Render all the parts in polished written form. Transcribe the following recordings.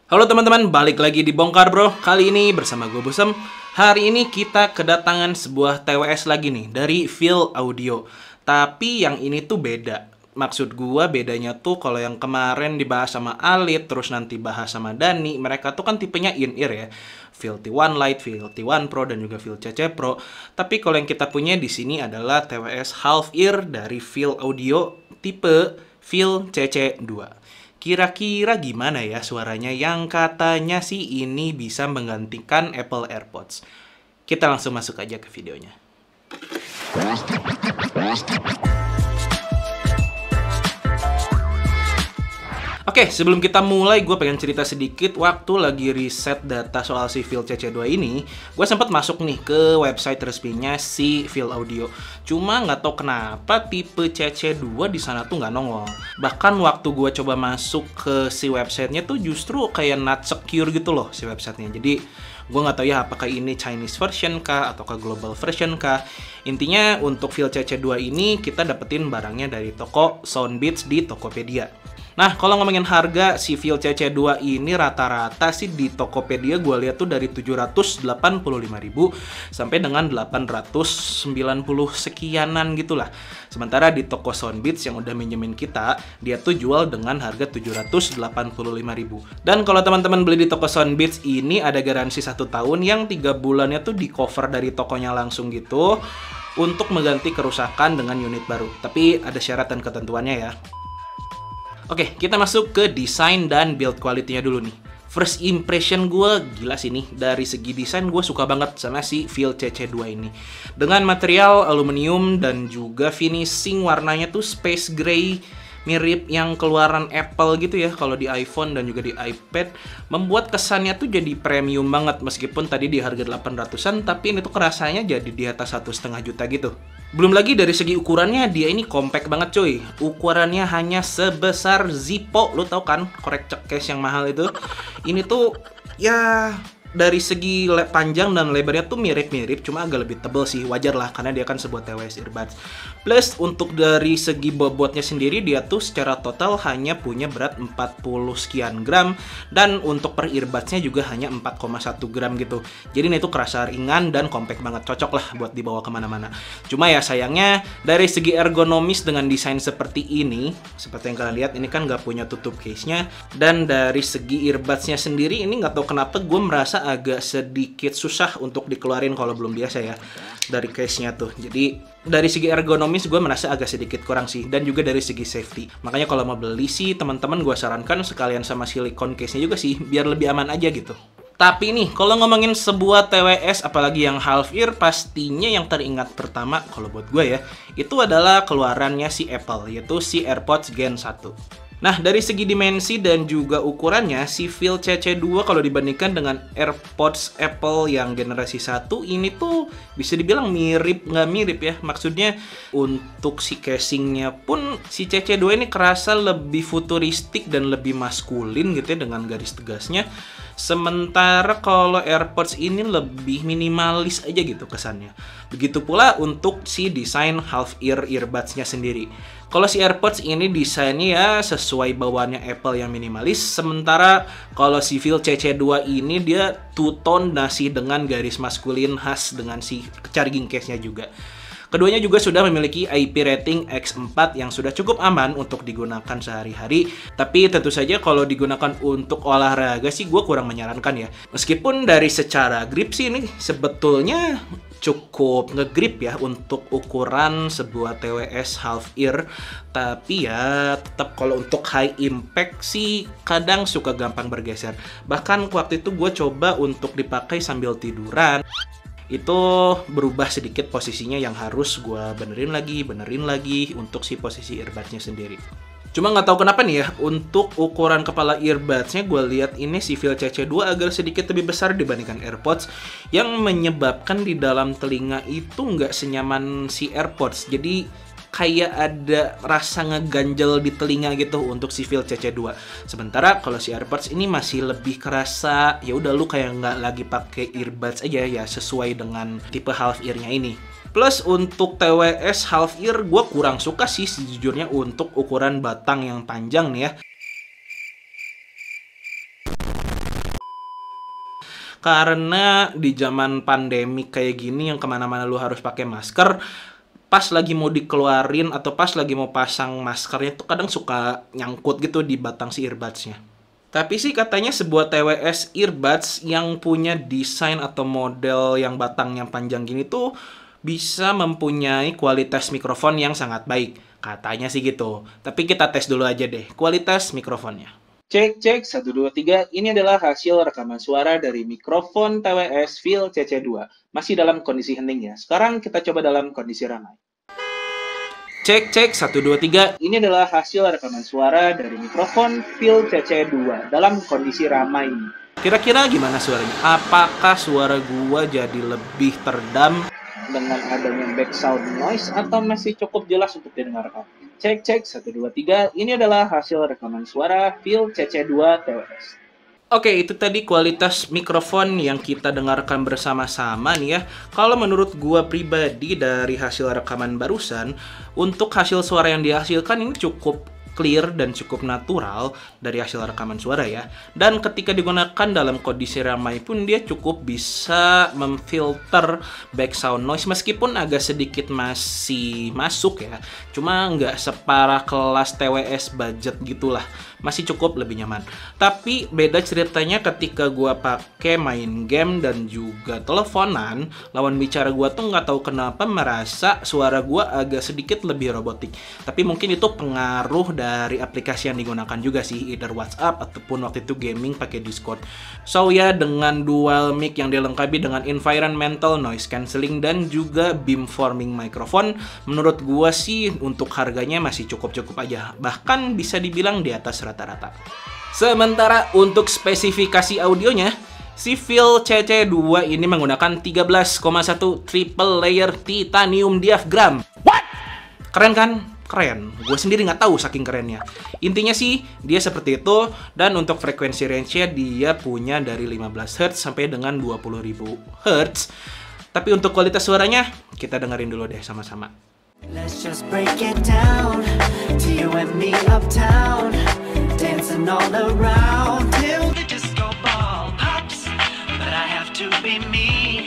Halo teman-teman, balik lagi di Bongkar Bro. Kali ini bersama gue Busem. Hari ini kita kedatangan sebuah TWS lagi nih dari Feel Audio. Tapi yang ini tuh beda. Maksud gue bedanya tuh kalau yang kemarin dibahas sama Alit, terus nanti bahas sama Dani, mereka tuh kan tipenya in-ear ya. Feel T1 Lite, Feel T1 Pro, dan juga Feel CC Pro. Tapi kalau yang kita punya di sini adalah TWS Half Ear dari Feel Audio tipe Feel CC2. Kira-kira gimana ya suaranya yang katanya sih ini bisa menggantikan Apple AirPods? Kita langsung masuk aja ke videonya. Oke, sebelum kita mulai, gue pengen cerita sedikit. Waktu lagi riset data soal si Feel CC2 ini, gue sempat masuk nih ke website resminya si Feel Audio. Cuma nggak tahu kenapa tipe CC2 di sana tuh nggak nongol. Bahkan waktu gue coba masuk ke si websitenya tuh justru kayak not secure gitu loh si websitenya. Jadi gue nggak tahu ya apakah ini Chinese version kah ataukah global version kah. Intinya untuk Feel CC2 ini kita dapetin barangnya dari toko Soundbeats di Tokopedia. Nah, kalau ngomongin harga, si Feel CC2 ini rata-rata sih di Tokopedia gue lihat tuh dari 785.000 sampai dengan 890 sekianan gitulah. Sementara di toko Soundbeats yang udah minjemin kita, dia tuh jual dengan harga 785.000. Dan kalau teman-teman beli di toko Soundbeats ini ada garansi 1 tahun yang 3 bulannya tuh di cover dari tokonya langsung gitu untuk mengganti kerusakan dengan unit baru. Tapi ada syarat dan ketentuannya ya. Oke, kita masuk ke desain dan build quality-nya dulu nih. First impression gue gila sih nih. Dari segi desain gue suka banget sama si Feel CC2 ini. Dengan material aluminium dan juga finishing warnanya tuh space gray, mirip yang keluaran Apple gitu ya kalau di iPhone dan juga di iPad, membuat kesannya tuh jadi premium banget meskipun tadi di harga 800-an, tapi ini tuh kerasanya jadi di atas 1,5 juta gitu. Belum lagi dari segi ukurannya, dia ini compact banget cuy. Ukurannya hanya sebesar Zippo, lo tau kan korek case yang mahal itu. Ini tuh ya dari segi panjang dan lebarnya tuh mirip-mirip, cuma agak lebih tebal sih, wajar lah karena dia kan sebuah TWS earbuds. Plus untuk dari segi bobotnya sendiri, dia tuh secara total hanya punya berat 40 sekian gram, dan untuk per earbudsnya juga hanya 4,1 gram gitu. Jadi ini tuh kerasa ringan dan compact banget, cocok lah buat dibawa kemana-mana. Cuma ya sayangnya dari segi ergonomis dengan desain seperti ini, seperti yang kalian lihat ini kan nggak punya tutup case-nya, dan dari segi earbudsnya sendiri ini nggak tahu kenapa gue merasa agak sedikit susah untuk dikeluarin kalau belum biasa ya dari case-nya tuh. Jadi dari segi ergonomis gue merasa agak sedikit kurang sih, dan juga dari segi safety. Makanya kalau mau beli sih teman-teman gue sarankan sekalian sama silikon case-nya juga sih biar lebih aman aja gitu. Tapi nih, kalau ngomongin sebuah TWS apalagi yang half ear, pastinya yang teringat pertama kalau buat gue ya, itu adalah keluarannya si Apple, yaitu si AirPods Gen 1. Nah, dari segi dimensi dan juga ukurannya, si Feel CC2 kalau dibandingkan dengan AirPods Apple yang generasi 1, ini tuh bisa dibilang mirip nggak mirip ya. Maksudnya untuk si casingnya pun si CC2 ini kerasa lebih futuristik dan lebih maskulin gitu ya dengan garis tegasnya. Sementara kalau AirPods ini lebih minimalis aja gitu kesannya. Begitu pula untuk si desain half ear earbuds-nya sendiri. Kalau si AirPods ini desainnya ya sesuai bawaannya Apple yang minimalis. Sementara kalau si Feel CC2 ini dia two-tone nasi dengan garis maskulin khas dengan si charging case-nya juga. Keduanya juga sudah memiliki IP rating X4 yang sudah cukup aman untuk digunakan sehari-hari. Tapi tentu saja kalau digunakan untuk olahraga sih gue kurang menyarankan ya. Meskipun dari secara grip sih ini sebetulnya cukup ngegrip ya untuk ukuran sebuah TWS half ear. Tapi ya tetap kalau untuk high impact sih kadang suka gampang bergeser. Bahkan waktu itu gue coba untuk dipakai sambil tiduran, itu berubah sedikit posisinya yang harus gue benerin lagi untuk si posisi earbudsnya sendiri. Cuma nggak tahu kenapa nih ya, untuk ukuran kepala earbudsnya gue lihat ini si Feel CC2 agak sedikit lebih besar dibandingkan AirPods, yang menyebabkan di dalam telinga itu nggak senyaman si AirPods. Jadi kayak ada rasa ngeganjel di telinga gitu untuk si Feel CC2. Sementara kalau si AirPods ini masih lebih kerasa ya udah lu kayak nggak lagi pakai earbuds aja ya, sesuai dengan tipe half ear-nya ini. Plus untuk TWS half ear gue kurang suka sih sejujurnya untuk ukuran batang yang panjang nih ya. Karena di zaman pandemi kayak gini yang kemana-mana lu harus pakai masker, pas lagi mau dikeluarin atau pas lagi mau pasang maskernya tuh kadang suka nyangkut gitu di batang si earbuds-nya. Tapi sih katanya sebuah TWS earbuds yang punya desain atau model yang batangnya panjang gini tuh bisa mempunyai kualitas mikrofon yang sangat baik. Katanya sih gitu. Tapi kita tes dulu aja deh kualitas mikrofonnya. Cek, cek, 1, 2, 3. Ini adalah hasil rekaman suara dari mikrofon TWS Phil CC2. Masih dalam kondisi hening ya. Sekarang kita coba dalam kondisi ramai. Cek, cek, 1, 2, 3. Ini adalah hasil rekaman suara dari mikrofon Phil CC2 dalam kondisi ramai. Kira-kira gimana suaranya? Apakah suara gua jadi lebih teredam dengan adanya background noise atau masih cukup jelas untuk didengarkan? Cek, cek, 1, 2, 3. Ini adalah hasil rekaman suara Phil CC2 TWS. Oke, itu tadi kualitas mikrofon yang kita dengarkan bersama-sama nih ya. Kalau menurut gua pribadi dari hasil rekaman barusan, untuk hasil suara yang dihasilkan ini cukup clear dan cukup natural dari hasil rekaman suara ya. Dan ketika digunakan dalam kondisi ramai pun dia cukup bisa memfilter background noise meskipun agak sedikit masih masuk ya. Cuma nggak separah kelas TWS budget gitulah. Masih cukup lebih nyaman. Tapi beda ceritanya ketika gua pakai main game dan juga teleponan, lawan bicara gua tuh nggak tahu kenapa merasa suara gua agak sedikit lebih robotik. Tapi mungkin itu pengaruh dari aplikasi yang digunakan juga sih, either WhatsApp ataupun waktu itu gaming pakai Discord. So ya, dengan dual mic yang dilengkapi dengan environmental noise cancelling dan juga beamforming microphone, menurut gua sih untuk harganya masih cukup-cukup aja. Bahkan bisa dibilang di atas rata-rata. Sementara untuk spesifikasi audionya, si Phil CC2 ini menggunakan 13,1 triple layer titanium diaphragm. What? Keren kan? Keren. Gue sendiri nggak tahu saking kerennya. Intinya sih dia seperti itu, dan untuk frekuensi range-nya dia punya dari 15 Hz sampai dengan 20.000 Hz. Tapi untuk kualitas suaranya kita dengerin dulu deh sama-sama. Let's just break it down to you and me uptown, dancing all around till the disco ball pops. But I have to be me,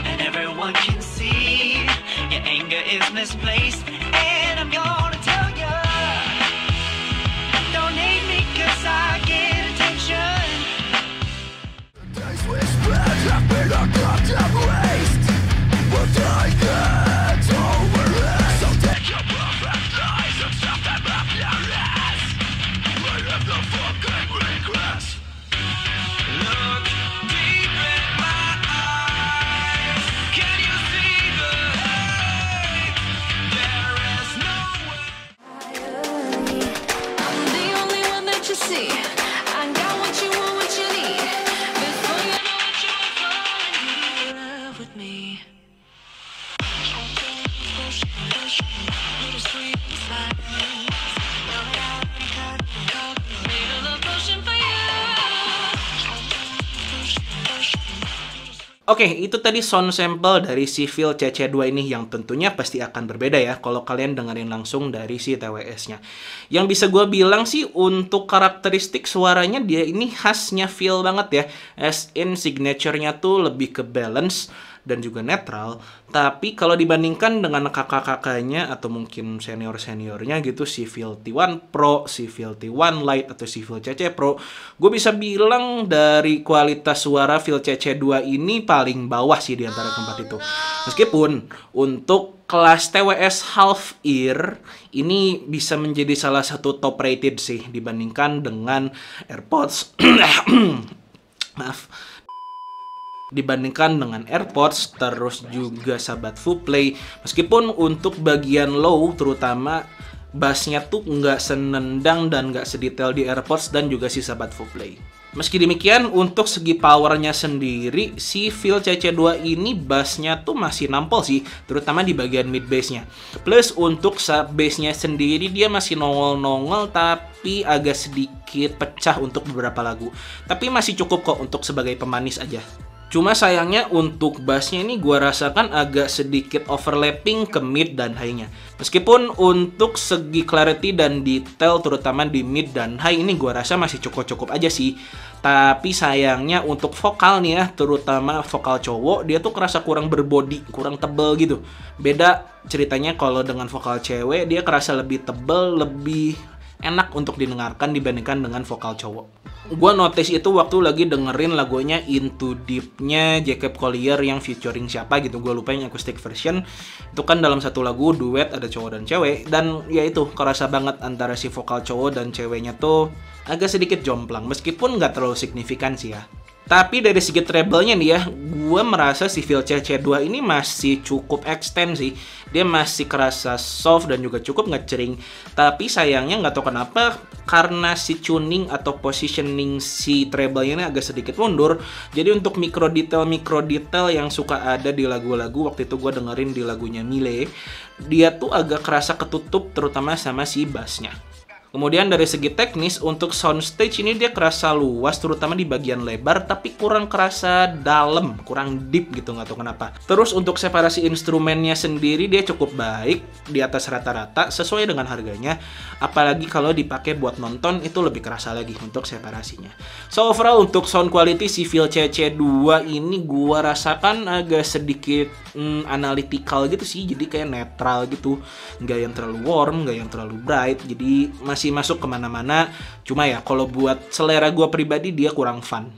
and everyone can see your anger is misplaced, and I'm gonna tell you, don't hate me 'cause I get attention. The days we spent have been a goddamn waste, but I get over it. So take your perfect lies and stuff them up your ass. I have the fucking regrets. Look deep in my eyes. Can you see the hate? There is no way. I'm the only one that you see. I got what you want, what you need. Before you know it, you're falling in love with me. Oke, itu tadi sound sample dari si Phil CC2 ini yang tentunya pasti akan berbeda ya kalau kalian dengerin langsung dari si TWS-nya. Yang bisa gue bilang sih untuk karakteristik suaranya dia ini khasnya Phil banget ya. As in signature-nya tuh lebih ke balance dan juga netral. Tapi kalau dibandingkan dengan kakak-kakaknya atau mungkin senior-seniornya gitu, si Phil T1 Pro, si Phil T1 Lite, atau si Phil CC Pro, gue bisa bilang dari kualitas suara Phil CC2 ini paling bawah sih di antara keempat itu. Meskipun untuk kelas TWS half ear ini bisa menjadi salah satu top rated sih dibandingkan dengan AirPods. Maaf. Dibandingkan dengan AirPods, terus juga Sabat Fuplay. Meskipun untuk bagian low, terutama bassnya tuh nggak senendang dan nggak sedetail di AirPods dan juga si Sabat Fuplay. Meski demikian, untuk segi powernya sendiri, si Phil CC2 ini bassnya tuh masih nampol sih, terutama di bagian mid bassnya. Plus untuk sub bassnya sendiri dia masih nongol-nongol, tapi agak sedikit pecah untuk beberapa lagu. Tapi masih cukup kok untuk sebagai pemanis aja. Cuma sayangnya untuk bassnya ini gua rasakan agak sedikit overlapping ke mid dan high-nya. Meskipun untuk segi clarity dan detail terutama di mid dan high ini gua rasa masih cukup-cukup aja sih. Tapi sayangnya untuk vokal nih ya, terutama vokal cowok, dia tuh kerasa kurang berbody, kurang tebel gitu. Beda ceritanya kalau dengan vokal cewek, dia kerasa lebih tebel, lebih enak untuk didengarkan dibandingkan dengan vokal cowok. Gua notice itu waktu lagi dengerin lagunya Into Deep-nya Jacob Collier yang featuring siapa gitu, gue lupa yang acoustic version. Itu kan dalam satu lagu duet ada cowok dan cewek, dan ya itu kerasa banget antara si vokal cowok dan ceweknya tuh agak sedikit jomplang, meskipun nggak terlalu signifikan sih ya. Tapi dari segi treble-nya nih ya, gue merasa si Phil CC2 ini masih cukup extend sih. Dia masih kerasa soft dan juga cukup ngecering. Tapi sayangnya nggak tahu kenapa, karena si tuning atau positioning si treble-nya ini agak sedikit mundur. Jadi untuk mikro detail yang suka ada di lagu-lagu, waktu itu gue dengerin di lagunya Mile, dia tuh agak kerasa ketutup terutama sama si bassnya. Kemudian dari segi teknis, untuk soundstage ini dia kerasa luas, terutama di bagian lebar, tapi kurang kerasa dalam, kurang deep gitu, nggak tahu kenapa. Terus untuk separasi instrumennya sendiri, dia cukup baik, di atas rata-rata, sesuai dengan harganya. Apalagi kalau dipakai buat nonton, itu lebih kerasa lagi untuk separasinya. So overall, untuk sound quality si Phil CC2 ini gua rasakan agak sedikit analytical gitu sih, jadi kayak netral gitu, nggak yang terlalu warm, nggak yang terlalu bright, jadi masih masuk kemana-mana. Cuma ya kalau buat selera gue pribadi dia kurang fun.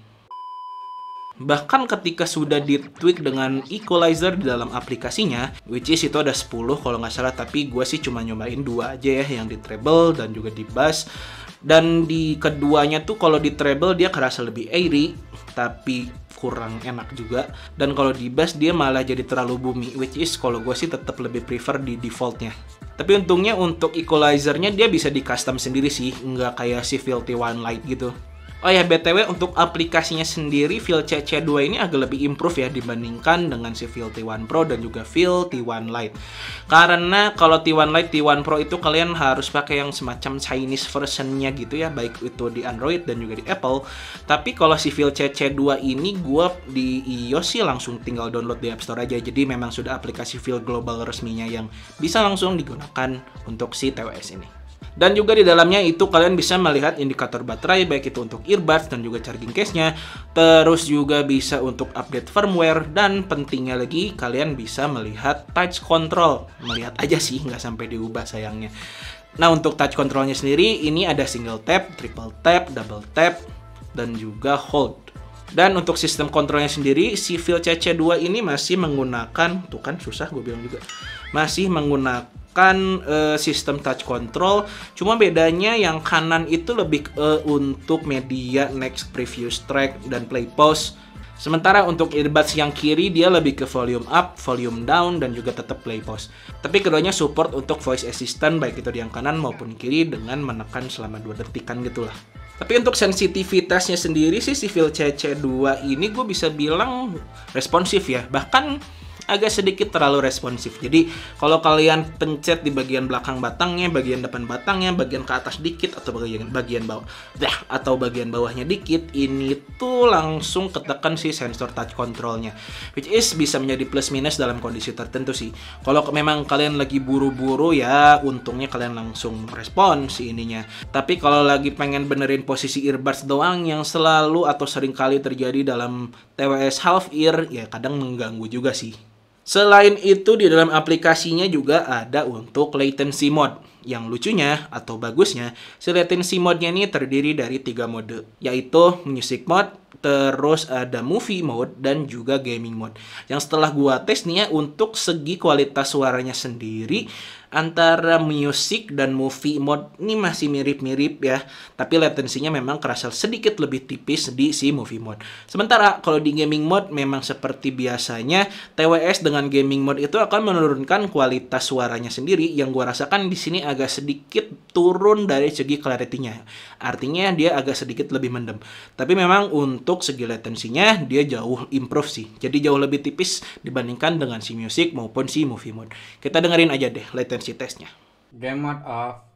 Bahkan ketika sudah ditweak dengan equalizer di dalam aplikasinya, which is itu ada 10 kalau nggak salah, tapi gue sih cuma nyobain 2 aja ya, yang di treble dan juga di bass. Dan di keduanya tuh kalau di treble dia kerasa lebih airy, tapi kurang enak juga. Dan kalau di bass dia malah jadi terlalu boomy, which is kalau gue sih tetap lebih prefer di defaultnya. Tapi untungnya untuk equalizernya dia bisa di custom sendiri sih, nggak kayak si Phil T1 Lite gitu. Oh ya, BTW untuk aplikasinya sendiri, Phil CC2 ini agak lebih improve ya dibandingkan dengan si Phil T1 Pro dan juga Phil T1 Lite. Karena kalau T1 Lite, T1 Pro itu kalian harus pakai yang semacam Chinese versionnya gitu ya, baik itu di Android dan juga di Apple. Tapi kalau si Phil CC2 ini gue di iOS sih langsung tinggal download di App Store aja. Jadi memang sudah aplikasi Phil global resminya yang bisa langsung digunakan untuk si TWS ini. Dan juga di dalamnya itu kalian bisa melihat indikator baterai, baik itu untuk earbuds dan juga charging case-nya. Terus juga bisa untuk update firmware, dan pentingnya lagi kalian bisa melihat touch control. Melihat aja sih, nggak sampai diubah sayangnya. Nah untuk touch controlnya sendiri, ini ada single tap, triple tap, double tap, dan juga hold. Dan untuk sistem kontrolnya sendiri, si Phil CC2 ini masih menggunakan, tuh kan susah gue bilang juga, masih menggunakan sistem touch control. Cuma bedanya yang kanan itu lebih untuk media, next, previous track, dan play pause. Sementara untuk earbuds yang kiri dia lebih ke volume up, volume down, dan juga tetap play pause. Tapi keduanya support untuk voice assistant baik itu di yang kanan maupun kiri dengan menekan selama 2 detikan gitulah. Tapi untuk sensitivitasnya sendiri sih si Phil CC2 ini gue bisa bilang responsif ya. Bahkan agak sedikit terlalu responsif. Jadi kalau kalian pencet di bagian belakang batangnya, bagian depan batangnya, bagian ke atas dikit atau bagian bawah, atau bagian bawahnya dikit, ini tuh langsung ketekan si sensor touch controlnya, which is bisa menjadi plus minus dalam kondisi tertentu sih. Kalau memang kalian lagi buru-buru ya, untungnya kalian langsung respon si ininya. Tapi kalau lagi pengen benerin posisi earbuds doang yang selalu atau sering kali terjadi dalam TWS half ear, ya kadang mengganggu juga sih. Selain itu di dalam aplikasinya juga ada untuk latency mode. Yang lucunya atau bagusnya, si latency mode-nya ini terdiri dari 3 mode, yaitu music mode, terus ada movie mode, dan juga gaming mode. Yang setelah gua tes nih ya, untuk segi kualitas suaranya sendiri, antara music dan movie mode ini masih mirip-mirip ya, tapi latensinya memang kerasa sedikit lebih tipis di si movie mode. Sementara kalau di gaming mode memang seperti biasanya, TWS dengan gaming mode itu akan menurunkan kualitas suaranya sendiri, yang gua rasakan di sini agak sedikit turun dari segi clarity-nya. Artinya dia agak sedikit lebih mendem. Tapi memang untuk segi latensinya dia jauh improve sih. Jadi jauh lebih tipis dibandingkan dengan si music maupun si movie mode. Kita dengerin aja deh latensi tesnya. Game mode off.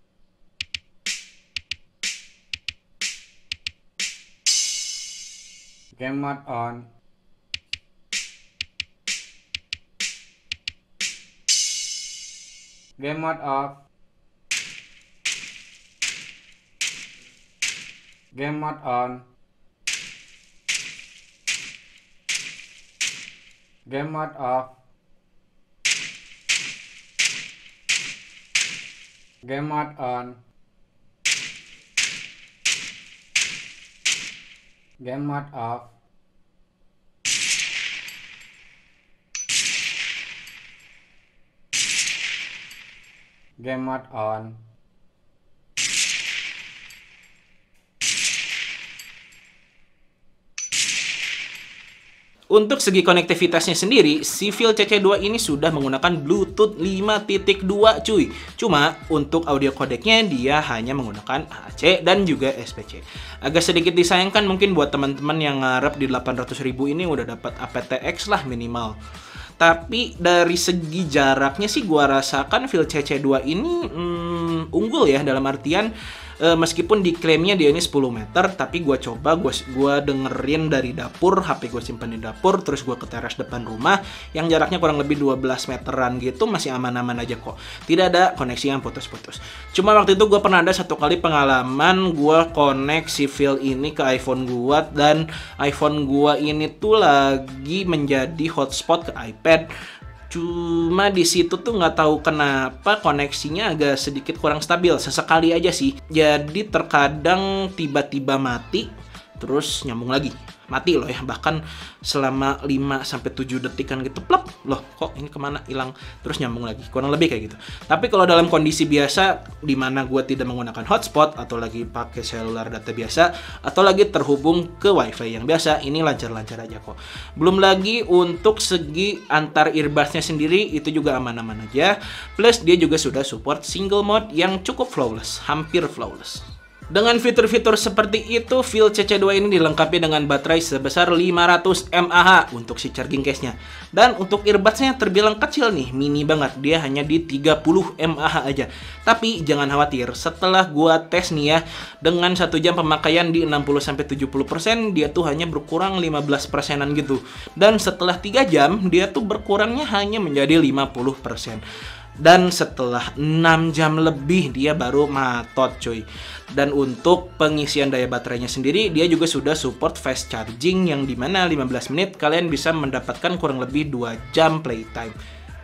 Game mode on. Game mode off. Game mode on. Game mode off. Game mode on. Game mode off. Game mode on. Untuk segi konektivitasnya sendiri, si Phil CC2 ini sudah menggunakan Bluetooth 5.2 cuy. Cuma untuk audio codecnya dia hanya menggunakan AC dan juga SPC. Agak sedikit disayangkan mungkin buat teman-teman yang ngarep di 800.000 ini udah dapat aptX lah minimal. Tapi dari segi jaraknya sih gua rasakan Phil CC2 ini unggul ya, dalam artian meskipun diklaimnya dia ini 10 meter, tapi gua coba, gua dengerin dari dapur, HP gua simpan di dapur, terus gua ke teras depan rumah yang jaraknya kurang lebih 12 meteran gitu, masih aman-aman aja kok. Tidak ada koneksi yang putus-putus. Cuma waktu itu gua pernah ada satu kali pengalaman gua connect si Phil ini ke iPhone gua, dan iPhone gua ini tuh lagi menjadi hotspot ke iPad. Cuma di situ tuh nggak tahu kenapa koneksinya agak sedikit kurang stabil, sesekali aja sih. Jadi terkadang tiba-tiba mati, terus nyambung lagi. Mati loh ya, bahkan selama 5-7 detikan gitu, plep, loh kok ini kemana, hilang, terus nyambung lagi, kurang lebih kayak gitu. Tapi kalau dalam kondisi biasa, di mana gue tidak menggunakan hotspot, atau lagi pakai seluler data biasa, atau lagi terhubung ke wifi yang biasa, ini lancar-lancar aja kok. Belum lagi untuk segi antar earbudsnya sendiri, itu juga aman-aman aja. Plus dia juga sudah support single mode yang cukup flawless, hampir flawless. Dengan fitur-fitur seperti itu, Phil CC2 ini dilengkapi dengan baterai sebesar 500 mAh untuk si charging case-nya. Dan untuk earbuds-nya terbilang kecil nih, mini banget. Dia hanya di 30 mAh aja. Tapi jangan khawatir, setelah gua tes nih ya, dengan 1 jam pemakaian di 60-70%, dia tuh hanya berkurang 15%-an gitu. Dan setelah 3 jam, dia tuh berkurangnya hanya menjadi 50%. Dan setelah 6 jam lebih dia baru matot cuy. Dan untuk pengisian daya baterainya sendiri, dia juga sudah support fast charging, yang dimana 15 menit kalian bisa mendapatkan kurang lebih 2 jam playtime.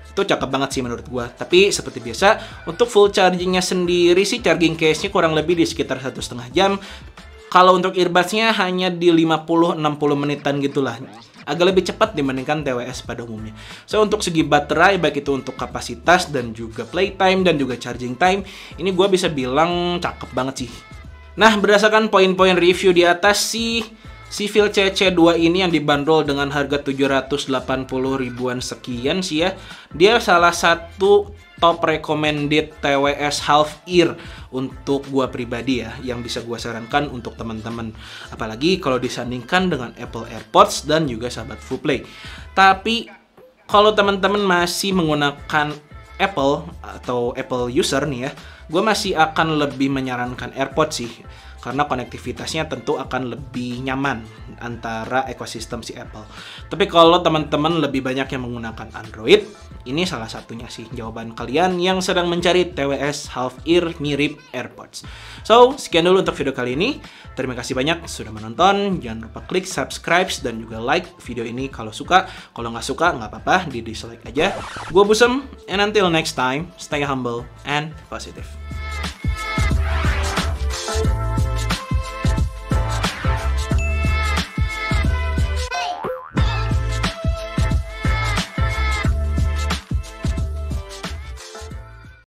Itu cakep banget sih menurut gua. Tapi seperti biasa, untuk full chargingnya sendiri sih charging case-nya kurang lebih di sekitar 1,5 jam. Kalau untuk earbuds-nya hanya di 50-60 menitan gitulah. Agak lebih cepat dibandingkan TWS pada umumnya. So untuk segi baterai, baik itu untuk kapasitas dan juga playtime dan juga charging time, ini gue bisa bilang cakep banget sih. Nah, berdasarkan poin-poin review di atas sih, si Phil CC2 ini yang dibanderol dengan harga 780 ribuan sekian sih ya, dia salah satu top recommended TWS half ear untuk gua pribadi ya, yang bisa gua sarankan untuk teman-teman, apalagi kalau disandingkan dengan Apple AirPods dan juga sahabat Fullplay. Tapi kalau teman-teman masih menggunakan Apple atau Apple user nih ya, gua masih akan lebih menyarankan AirPods sih, karena konektivitasnya tentu akan lebih nyaman antara ekosistem si Apple. Tapi kalau teman-teman lebih banyak yang menggunakan Android, ini salah satunya sih jawaban kalian yang sedang mencari TWS half ear mirip AirPods. So, sekian dulu untuk video kali ini. Terima kasih banyak sudah menonton. Jangan lupa klik subscribe dan juga like video ini kalau suka. Kalau nggak suka, nggak apa-apa, di dislike aja. Gua Busem, and until next time, stay humble and positive.